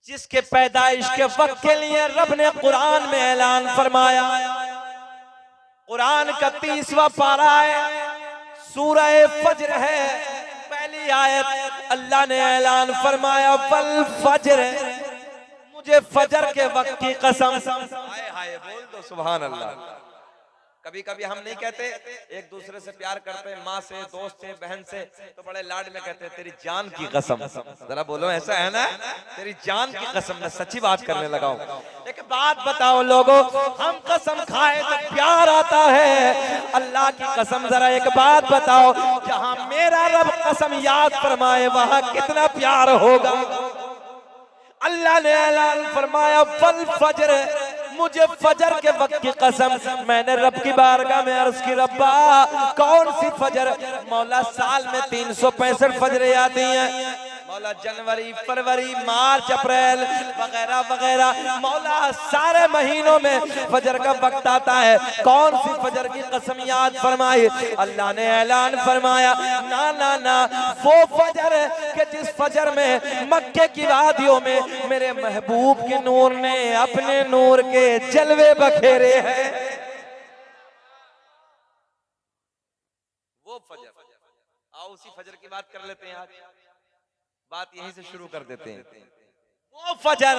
जिसके पैदाइश के वक्त के लिए रब ने कुरान में ऐलान फरमाया। कुरान का 30वां पारा है, सूरह फज्र है। पहली आयत अल्लाह ने ऐलान फरमाया वल फज्र, मुझे फजर के वक्त की कसम। हाय हाय बोल दो सुभान अल्लाह। कभी कभी हम नहीं कहते, एक दूसरे से प्यार करते हैं, माँ से, दोस्त से, बहन से, तो बड़े लाड में कहते हैं तेरी जान की कसम। जरा बोलो ऐसा है ना, तेरी जान की कसम। मैं सच्ची बात करने लगा हूँ। एक बात बताओ लोगों, हम कसम खाए तो प्यार आता है। अल्लाह की कसम, जरा एक बात बताओ, जहाँ मेरा रब कसम याद फरमाए वहां कितना प्यार होगा। अल्लाह ने ऐलान फरमाया वल फज्र, मुझे फजर के वक्त की कसम। मैंने रब की बारगाह में अर्ज की, रब्बा कौन सी फजर? मौला साल में 365 फजरें आती हैं मौला, जनवरी, फरवरी, मार्च, अप्रैल वगैरह वगैरह। मौला सारे महीनों में फजर का वक्त आता है। कौन सी फजर की कसम याद फरमाई? अल्लाह ने ऐलान फरमाया ना ना ना, वो फजर के जिस फजर में मक्के की वादियों में मेरे महबूब के नूर ने अपने नूर के जलवे बखेरे हैं। वो फजर, आओ उसी फजर की बात कर लेते हैं। आज बात यहीं से शुरू कर देते हैं। वो फजर,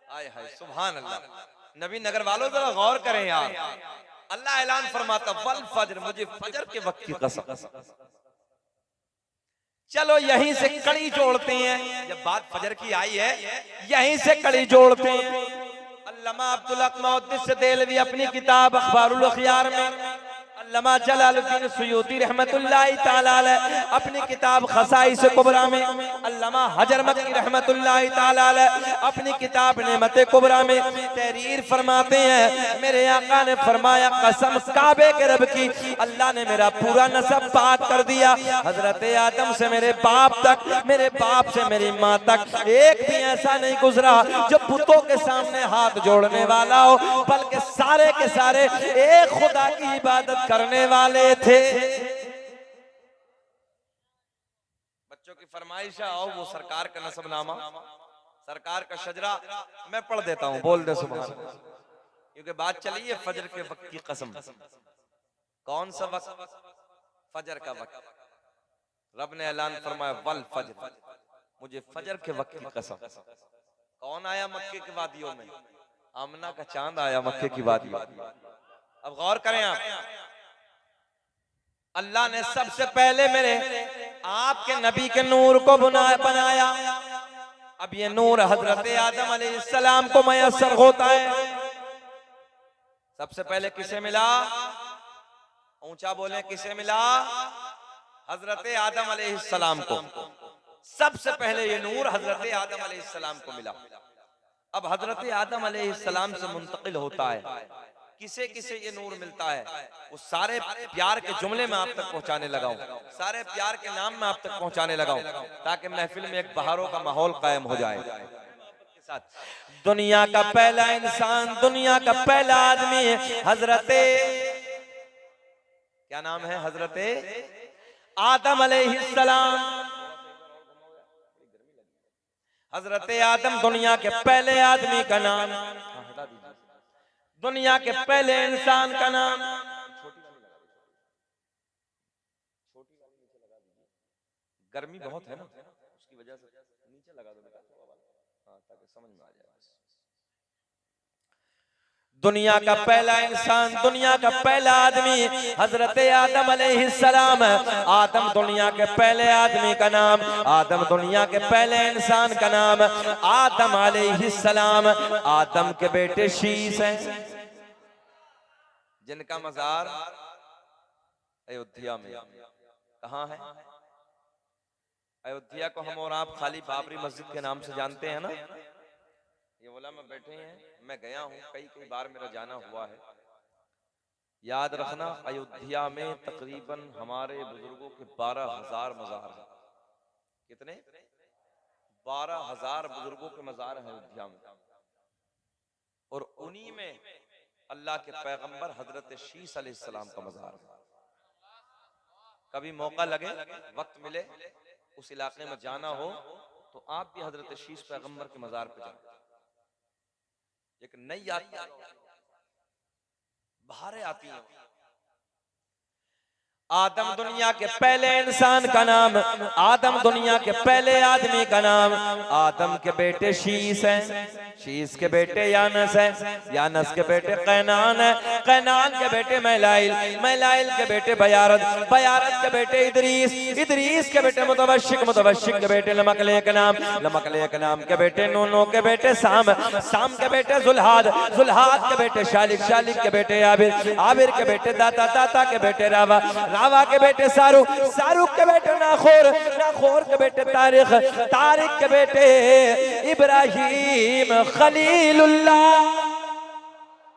आय हाय सुभान अल्लाह। नबी नगर वालों जरा गौर करें यार। अल्लाह ऐलान फरमाता वल फजर, मुझे फजर के वक्त की कसम। चलो यहीं से कड़ी जोड़ते हैं। जब बात फजर की आई है, यहीं से कड़ी जोड़ते हैं। अल्लामा अब्दुल हक मुहद्दिस देलवी अपनी किताब अखबारुल अखयार में, अल्लामा जलालुद्दीन सुयूती रहमतुल्लाहि ताला अलैह अपनी किताब खसाइस कुबरा में, अल्लामा हजर मक्की रहमतुल्लाहि ताला अलैह अपनी किताब नेमत कुबरा में तहरीर फरमाते हैं। मेरे आका ने फरमाया कसम काबे के रब की, अल्लाह ने मेरा पूरा नसब पाक कर दिया। हजरत आदम से मेरे बाप तक, मेरे बाप से मेरी माँ तक एक भी ऐसा नहीं गुजरा जो पुतों के सामने हाथ जोड़ने वाला हो, बल्कि सारे के सारे एक खुदा की इबादत करने वाले थे। बच्चों की फरमाइश है, आओ वो सरकार का नसबनामा, सरकार का शजरा मैं पढ़ देता हूँ, बोल दे सुभान अल्लाह। क्योंकि बात चली है फजर के वक्त की कसम। कौन सा वक्त? फजर का वक्त। रब ने ऐलान फरमाया वल फजर, मुझे फजर के वक्त की कसम। कौन आया मक्के की वादियों में? आमना का चांद आया मक्के की वादियों। अब गौर करें आप, अल्लाह ने सबसे पहले मेरे आपके नबी के नूर को बनाया। अब ये नूर हजरत आदम अलैहिस्सलाम को मयस्सर होता है। सबसे पहले किसे मिला? ऊंचा बोले, किसे मिला? हजरत आदम अलैहिस्सलाम को। सबसे पहले ये नूर हजरत आदम अलैहिस्सलाम को मिला। अब हजरत आदम अलैहिस्सलाम से मुंतकिल होता है। किसे किसे ये नूर मिलता है, वो सारे प्यार के जुमले में आप तक पहुंचाने लगा हूं, सारे प्यार के नाम में आप तक पहुंचाने लगा हूं, ताकि महफिल में एक बहारों का माहौल कायम हो जाए। दुनिया का पहला इंसान, दुनिया का पहला आदमी हजरत, क्या नाम है? हजरत आदम अलैहिस्सलाम। हजरत आदम दुनिया के पहले आदमी का नाम, दुनिया के पहले इंसान का नाम। गर्मी बहुत है ना, उसकी वजह से नीचे लगा दो बेटा, ताकि समझ में आ जाए। दुनिया का पहला इंसान, दुनिया का पहला आदमी हजरत आदम अलैहिस्सलाम। आदम दुनिया के पहले आदमी का नाम, आदम दुनिया के पहले इंसान का नाम आदम अलैहिस्सलाम। आदम के बेटे शीश हैं, जिनका मजार अयोध्या में। कहाँ है? अयोध्या को हम और आप खाली बाबरी मस्जिद के नाम से जानते हैं ना। ये उलमा बैठे हैं, मैं गया हूँ कई बार, मेरा जाना हुआ है। याद रखना, अयोध्या में तकरीबन हमारे बुजुर्गों के 12,000 मजार हैं। कितने? 12,000 बुजुर्गों के मजार हैं अयोध्या में। और उन्हीं में अल्लाह के पैगंबर हजरत शीस अलैहिस्सलाम का मजार है। कभी मौका लगे, वक्त मिले, उस इलाके में जाना हो तो आप भी हजरत शीश पैगंबर के मजार पे जाएं। एक नई यात्रा बाहर आती है। आदम दुनिया के पहले इंसान का नाम, आदम दुनिया के पहले आदमी का नाम आदम के बेटे शीस हैं, शीस के बेटे यानस हैं, यानस के बेटे कैनान है, कैनान के बेटे मैलाइल, मैलाइल के बेटे बयारत, बयारत के बेटे इदरीस, इदरीस के बेटे मुतवश्शिक, मुतवश्शिक के बेटे लमकले के नाम, लमकले के नाम के बेटे नूनो के बेटे साम, साम के बेटे जुल्हाद, जुल्हाद के बेटे शालिक, शालिक के बेटे आबिर, आबिर के बेटे दाता, दाता के बेटे रावा, रावा के बेटे सारुक, सारुक के बेटे नाखोर, नाखोर के बेटे तारिक, तारिक के बेटे इब्राहिम खलीलुल्लाह।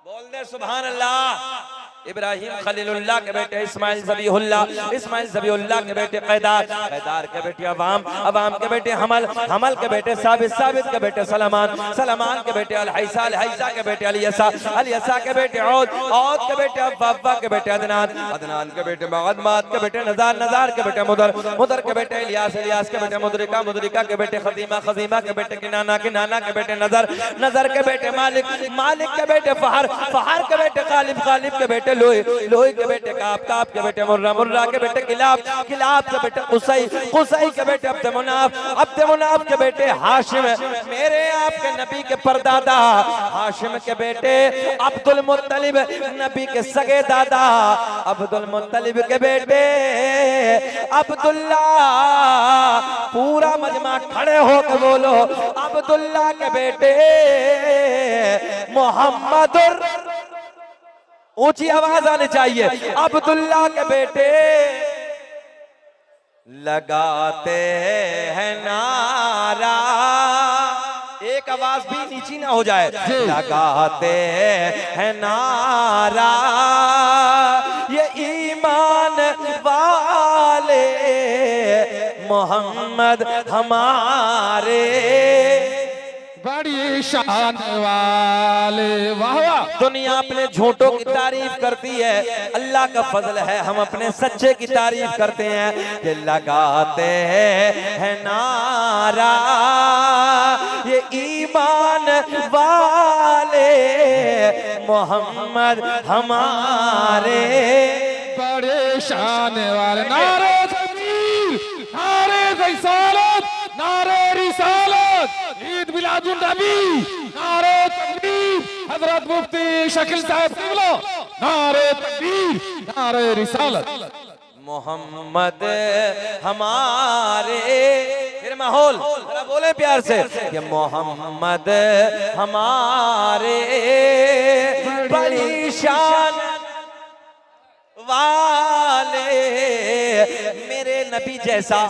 बोल दे सुभान अल्लाह। इब्राहिम खलीलुल्लाह के बेटे इस्माइल ज़बीहुल्लाह, इस्माइल ज़बीहुल्लाह के बेटे कैदार, कैदार के बेटे अवाम, अवाम के बेटे हमल, हमल के बेटे साबित, साबित के बेटे सलमान, सलमान के बेटे अल-हैसा, अल-हैसा के बेटे अलियसा, अलियसा के बेटे औद, औद के बेटे अव्वा के बेटे अदनान, अदनान के बेटे मगद, माद के बेटे नजार, नजार के बेटे मुदर, मुदर के बेटे इलियास, इलियास के बेटे मुदरिका, मुदरिका के बेटे खदीमा, खदीमा के बेटे किनाना, किनाना के बेटे नजर, नजर के बेटे मालिक, मालिक के बेटे फहर, फहर के बेटे गालिब, गालिब के बेटे लोही, लोही के बेटे काब, काब के बेटे मुर्रा, मुर्रा के बेटे किलाब, किलाब के बेटे कुसई, कुसई के बेटे अब्द मुनाफ, अब्द मुनाफ के बेटे हाशिम, मेरे आपके नबी के परदादा हाशिम के बेटे अब्दुल मुत्तलिब, नबी के सगे दादा अब्दुल मुत्तलिब के बेटे अब्दुल्ला। पूरा मजमा खड़े होकर बोलो, अब्दुल्ला के बेटे मोहम्मदुर, ऊंची आवाज आनी चाहिए, अब्दुल्ला के बेटे लगाते हैं नारा, एक आवाज भी नीची ना हो जाए, लगाते हैं नारा ये ईमान वाले मोहम्मद हमारे, बड़ी शान वाले। वाह वाह। दुनिया अपने झूठों की तारीफ करती है, अल्लाह का फजल है हम अपने सच्चे की तारीफ करते हैं। ये लगाते हैं नारा ये ईमान वाले मोहम्मद हमारे, बड़े शान वाले। नारे तकबीर, नारे रिसालत, नारे रिसालत, ईद मिलादुन नबी, नारे तकबीर, हजरत मुफ्ती शकील साहब बोलो, नारे तकबीर, नारे रिसालत। मोहम्मद हमारे, फिर माहौल बोले प्यार से, ये मोहम्मद हमारे बड़ी शान वाले, मेरे नबी जैसा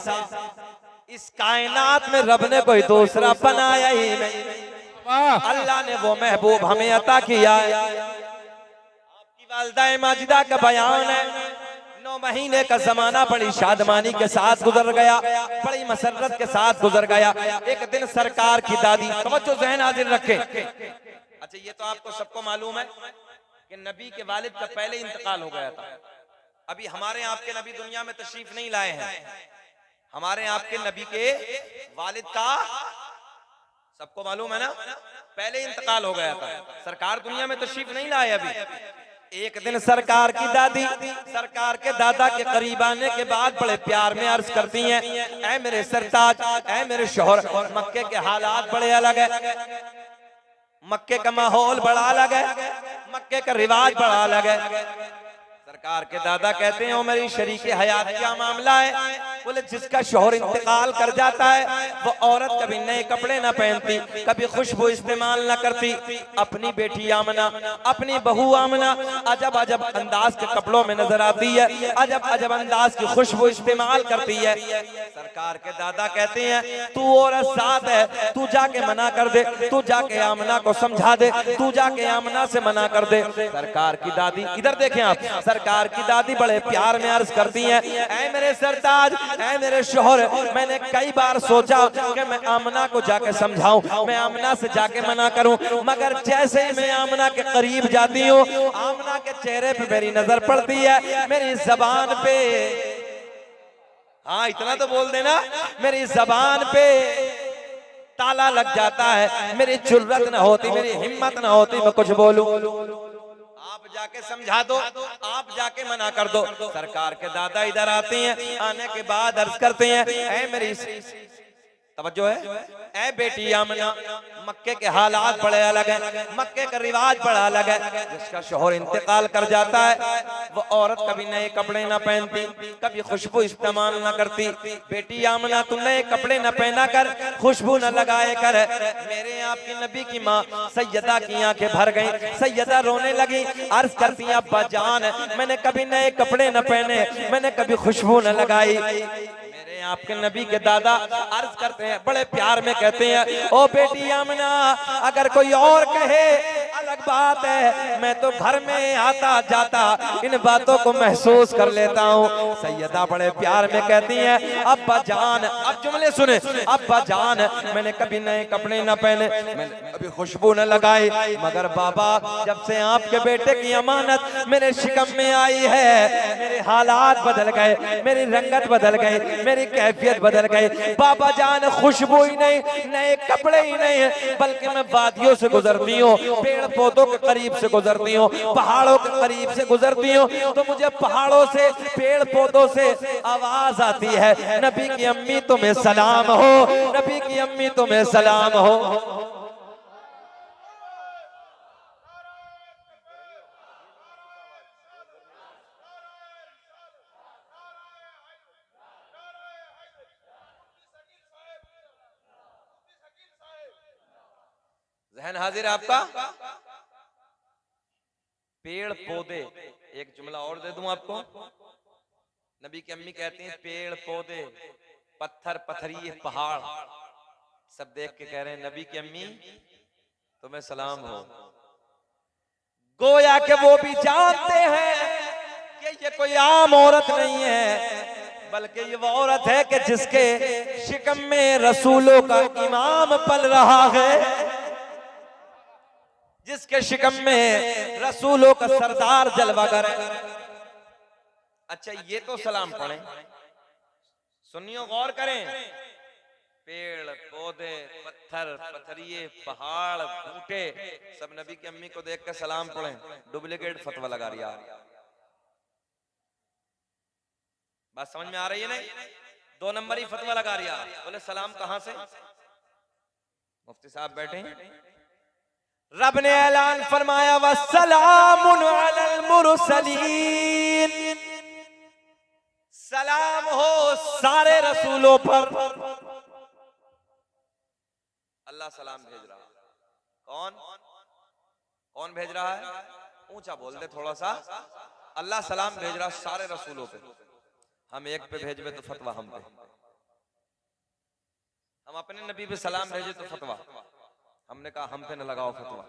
इस कायनात में रब ने कोई दूसरा बनाया ही नहीं। अल्लाह ने वो महबूब हमें अता किया है। आपकी वालिदा माजिदा का बयान है, 9 महीने का जमाना बड़ी शादमानी के साथ गुजर गया, बड़ी मसरत के साथ गुजर गया। एक दिन सरकार की दादी, तवज्जो ज़हन हाजिर रखे। अच्छा ये तो आपको सबको मालूम है कि नबी के वालिद का पहले इंतकाल हो गया था। अभी हमारे आपके नबी दुनिया में तशरीफ नहीं लाए हैं। हमारे आपके नबी के वालिद का सबको मालूम है ना, पहले इंतकाल हो गया था। सरकार दुनिया में तशरीफ नहीं लाए अभी। एक दिन सरकार की दादी सरकार के दादा के करीब आने के बाद बड़े प्यार में अर्ज करती हैं, ऐ मेरे सरताज, ऐ मेरे शोहर, मक्के के हालात बड़े अलग है, मक्के का माहौल बड़ा अलग है, मक्के का रिवाज बड़ा अलग है। सरकार के दादा कहते हैं, ओ मेरी शरीके हयात क्या मामला है? बोले जिसका शौहर इंतकाल कर जाता है वो औरत कभी नए कपड़े ना पहनती, कभी खुशबू इस्तेमाल ना करती। अपनी बेटी आमना, अपनी बहू आमना अजब अजब अंदाज के कपड़ों में नजर आती है, अजब अजब अंदाज की खुशबू इस्तेमाल करती है। सरकार के दादा कहते हैं, तू औरत साथ है, तू जाके मना कर दे, तू जाके आमना को समझा दे, तू जाके आमना से मना कर दे। सरकार की दादी, इधर देखें आप, सरकार की दादी बड़े प्यार में अर्ज करती हैं, ऐ मेरे सरताज, ऐ मेरे शोहर, मैंने कई बार सोचा कि मैं आमना को जाके समझाऊं, मैं आमना से जाके मना करूं, मगर जैसे ही मैं आमना के करीब जाती हूँ, आमना के चेहरे पे मेरी नजर पड़ती है, मेरी जबान पे, हाँ इतना तो बोल देना, मेरी जबान पे ताला लग जाता है, मेरी जुर्रत न होती, मेरी हिम्मत न होती मैं कुछ बोलूं। आप जाके समझा दो, आप जाके मना कर दो। सरकार के दादा इधर आते हैं, आने के बाद अर्ज करते हैं, ऐ मेरी तवज्जो है, ऐ बेटी आमना, मक्के के हालात बड़े अलग हैं, मक्के का रिवाज बड़ा अलग है। जिसका शोहर इंतकाल कर जाता है वो औरत कभी नए कपड़े ना पहनती, कभी खुशबू इस्तेमाल ना करती। बेटी आमना तू नए कपड़े न पहना कर, खुशबू न लगाए कर। मेरे आपकी नबी की माँ सैयदा की आंखें भर गई, सैयदा रोने लगी, अर्ज करती हैं अब्बा जान मैंने कभी नए कपड़े न पहने, मैंने कभी खुशबू न लगाई। आपके नबी के दादा अर्ज करते हैं, बड़े प्यार में कहते हैं, ओ बेटी आमना अगर कोई और कहे अलग बात है, मैं तो घर में आता जाता इन बातों को महसूस कर लेता हूँ। सैयदा बड़े प्यार में कहती हैं, अब्बा जान, अब जुमले सुने, अब्बा जान मैंने कभी नए कपड़े न पहने, मैंने कभी खुशबू न लगाई, मगर बाबा जब से आपके बेटे की अमानत मेरे शिकम में आई है, मेरे हालात बदल गए, मेरी रंगत बदल गई, मेरी कैफियत बदल गई। बाबा जान खुशबू ही नहीं, नए कपड़े ही नहीं है, बल्कि मैं वादियों से गुजरती हूँ, पेड़ पौधों के करीब से गुजरती हूँ, पहाड़ों के करीब से गुजरती हूँ, तो मुझे पहाड़ों से, पेड़ पौधों से आवाज आती है, नबी की अम्मी तुम्हें सलाम हो, नबी की अम्मी तुम्हें सलाम हो। जहन हाजिर आपका? पेड़ पौधे, एक जुमला और दे दूं आपको। नबी की अम्मी कहती हैं पेड़ पौधे, पत्थर पत्थरिए, पहाड़, सब देख के कह रहे हैं नबी की अम्मी तुम्हें सलाम हो। गोया के वो भी जानते हैं कि ये कोई आम औरत नहीं है, बल्कि ये वो औरत है कि जिसके शिकम में रसूलों का इमाम पल रहा है, जिसके शिकम में रसूलों का सरदार जलवागर है। अच्छा ये तो सलाम पढ़े, सुनियो गौर करें, पेड़ पौधे, पत्थर पत्थरिए, पहाड़ बूटे, सब नबी की अम्मी को देख कर सलाम पढ़े। डुप्लीकेट फतवा लगा रही, बात समझ में आ रही है? नहीं, 2 नंबरी फतवा लगा रही। बोले सलाम कहां से? मुफ्ती साहब बैठे, रब ने ऐलान फरमाया वस्सलामुन अलल मुरसलीन, सलाम हो सारे रसूलों पर। अल्लाह सलाम भेज रहा। कौन कौन भेज रहा है? ऊंचा बोल दे थोड़ा सा। अल्लाह सलाम भेज रहा सारे रसूलों पे। हम एक पे भेजबे तो फतवा हम पे, हम अपने नबी पे सलाम भेजे तो फतवा। हमने कहा हम पे न लगाओ फतवा,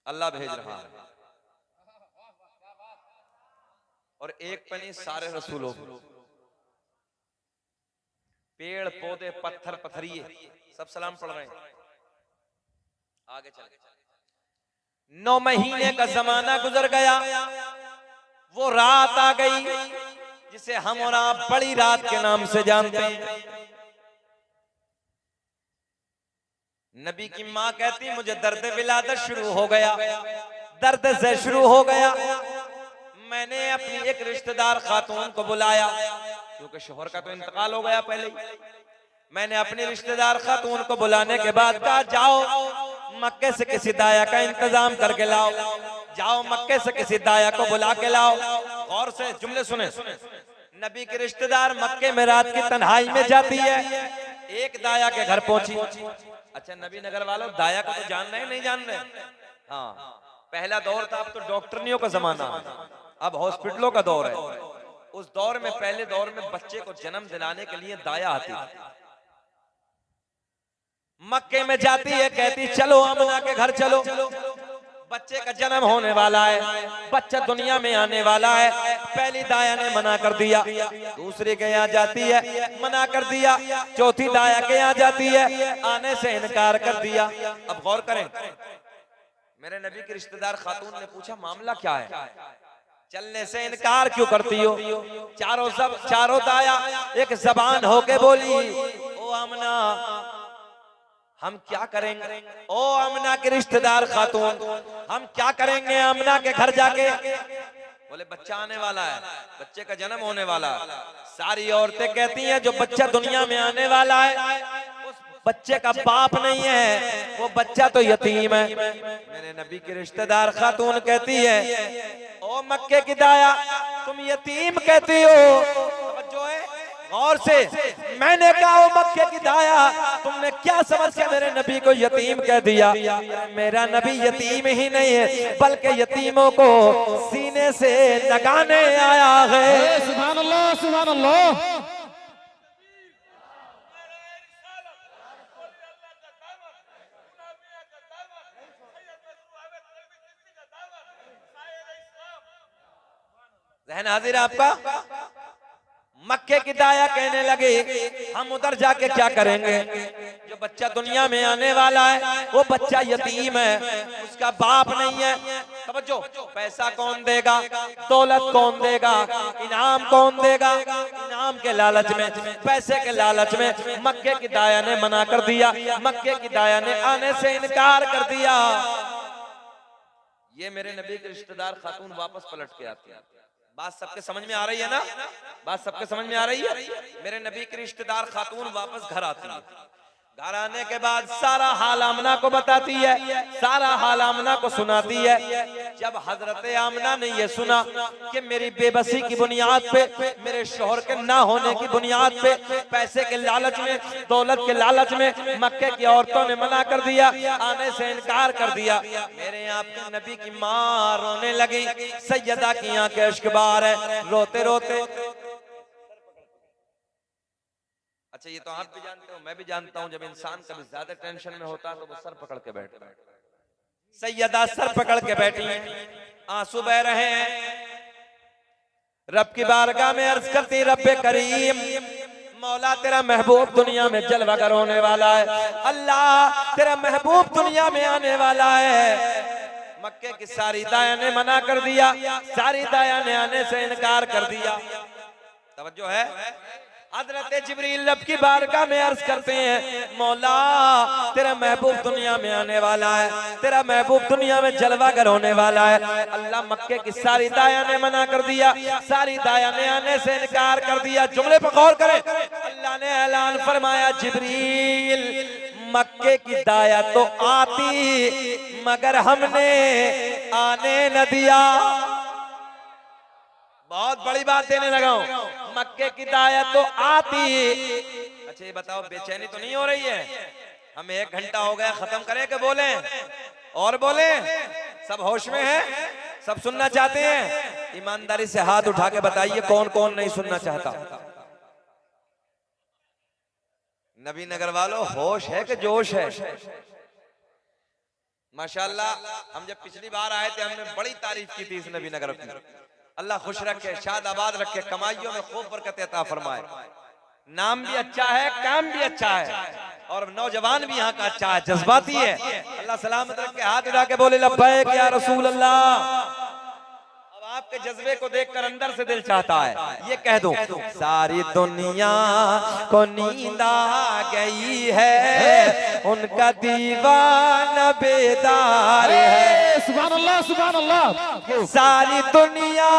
अल्लाह भेज रहा है। और एक पे नहीं, सारे रसूलों पे, पेड़ पौधे पत्थर पत्थरिए सब सलाम पढ़ रहे हैं। आगे चल, 9 महीने का जमाना गुजर गया, वो रात आ गई जिसे हम और आप बड़ी रात के नाम से जानते हैं। नबी की माँ कहती मुझे दर्द विलादत शुरू हो गया, दर्द से शुरू हो गया। मैंने अपनी एक रिश्तेदार खातून को बुलाया, क्योंकि शोहर का तो इंतकाल हो गया पहले ही। मैंने अपनी रिश्तेदार खातून को बुलाने के बाद कहा जाओ मक्के से किसी दाया का इंतजाम करके लाओ, जाओ मक्के से किसी दाया को बुला के लाओ। और से जुमले सुने, नबी के रिश्तेदार मक्के में रात की तन्हाई में जाती है, एक दाया के घर पहुंची। अच्छा नबी नगर वालों, दाया को तो जान रहे नहीं जान रहे? हाँ, पहला दौर था, अब तो डॉक्टरनियों का जमाना, अब हॉस्पिटलों का दौर है। उस दौर में, पहले दौर में बच्चे को जन्म दिलाने के लिए दाया आती थी, मक्के में जाती है, कहती चलो आमना के घर चलो, बच्चे का जन्म होने वाला है, बच्चा दुनिया में आने वाला है। पहली दाया ने मना कर दिया, दूसरी के यहाँ जाती है, मना कर दिया, चौथी दाया के यहाँ जाती है, आने से इनकार कर दिया। अब गौर करें, मेरे नबी के रिश्तेदार खातून ने पूछा मामला क्या है? चलने से इनकार क्यों करती हो? चारों दाया एक जबान होके बोली, ओ आमना हम क्या करेंगे? ओ आमना के रिश्तेदार खातून, हम क्या करेंगे आमना के घर जाके? बोले बच्चा आने वाला है, बच्चे का जन्म होने वाला है। सारी औरतें कहती हैं जो बच्चा दुनिया में आने वाला है उस बच्चे का बाप नहीं है, वो बच्चा तो यतीम है। मेरे नबी की रिश्तेदार खातून कहती है, ओ मक्के की दाया तुम यतीम कहती हो? जो है गौर से, मैंने कहा ओ मक्के की दाया तुमने क्या समझ के मेरे नबी को यतीम कह दिया? मेरा नबी यतीम ही नहीं है बल्कि यतीमों को सीने से लगाने आया है। सुभान अल्लाह, सुभान अल्लाह। ज़हन हाजिर है आपका? मक्के की दाया कहने लगे हम उधर जाके क्या करेंगे? जो बच्चा दुनिया में आने वाला है वो बच्चा यतीम है, उसका बाप नहीं है। समझो, पैसा कौन देगा, दौलत कौन देगा, इनाम कौन देगा? इनाम के लालच में, पैसे के लालच में मक्के की दाया ने मना कर दिया, मक्के की दाया ने आने से इनकार कर दिया। ये मेरे नबी के रिश्तेदार खातून वापस पलट के आती है। बात सबके समझ में आ रही है ना? बात सबके समझ में आ रही है? मेरे नबी की रिश्तेदार खातून वापस घर आती है। घर आने के बाद सारा हाल आमना को बताती है, सारा हाल आमना को सुनाती है। जब हजरत आमना ने ये सुना कि मेरी बेबसी की बुनियाद पे, मेरे शोहर के ना होने की बुनियाद पे, पैसे के लालच में, दौलत के लालच में मक्के की औरतों ने मना कर दिया, आने से इनकार कर दिया, मेरे आपके नबी की मां रोने लगी। सैयदा की आंखें अश्कबार है, रोते रोते। अच्छा, ये तो आप भी जानते हो, मैं भी जानता हूं, जब इंसान कभी ज्यादा टेंशन में होता है तो वो सर पकड़ के बैठता है। सैयदा सर पकड़ के बैठी हैं, आंसू बह रहे हैं। रब की बारगाह में अर्ज करती, रब्बे करीम, मौला तेरा महबूब दुनिया में जलवागर होने वाला है। अल्लाह तेरा महबूब दुनिया में आने वाला है। मक्के की सारी दाया ने मना कर दिया, सारी दाया ने आने से इनकार कर दिया। तवज्जो है? हज़रत जिब्रील रब की बारगाह में अर्ज करते हैं, मौला तेरा महबूब दुनिया में आने वाला है, तेरा महबूब दुनिया में जलवागर होने वाला है। अल्लाह मक्के की सारी दाया ने मना कर दिया, सारी दाया ने आने से इनकार कर दिया। जुमले पर गौर करें, अल्लाह ने ऐलान फरमाया, जिब्रील मक्के की दाया तो आती मगर हमने आने न दिया। बहुत बड़ी बात देने लगा हूं, मक्के की दाया तो आती। अच्छा ये बताओ, बेचैनी तो नहीं हो रही है? हमें 1 घंटा हो गया, खत्म करें कि बोले और बोले? सब होश में है? सब सुनना चाहते हैं? ईमानदारी से हाथ उठा के बताइए कौन कौन नहीं सुनना चाहता। नबी नगर वालों, होश है कि जोश है? माशाल्लाह, हम जब पिछली बार आए थे हमने बड़ी तारीफ की थी इस नबी नगर की। अल्लाह खुश रखे, शाद आबाद रखे, कमाइयों में खूब बरकत अता फरमाए। नाम भी अच्छा है, काम भी अच्छा है, और नौजवान भी यहाँ का अच्छा है, जज्बाती है। अल्लाह सलामत रखे। हाथ उठा के बोले लब्बैक या रसूल अल्लाह। अब आपके जज्बे को देखकर अंदर से दिल चाहता है ये कह दूं, सारी दुनिया को नींद आ गई है, उनका दीवाना बेदार है। सुभान अल्लाह, सुभान अल्लाह। सारी दुनिया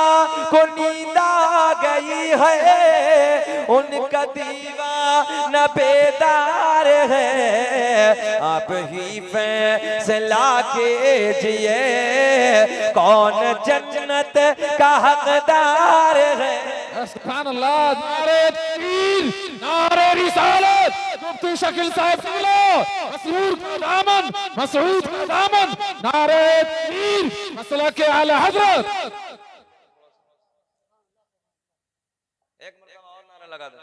को नींद आ गई है, उनका दीवाना बेदार है। आप ही फैसला कीजिए कौन जन्नत का हकदार है। सुभान अल्लाह। नारे तकबीर, नारे रिसालत। मुफ्ती शकील साहब से लो, मसरूर का दामन, मसऊद का दामन। नारे तकबीर, मसला के आला हजरत। एक मरतबा और नारा लगा दो।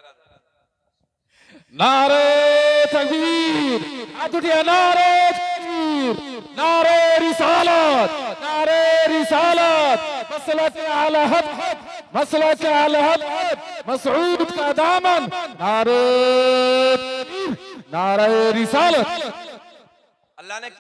नारे तकबीर, हाथ उठिए। नारे तकबीर, नारे रिसालत, नारे रिसालत। मसला के आला हजरत, मसला के आला हजरत, मसऊद का दामन। नारे तकबीर, नारे रिसालत। अल्लाह ने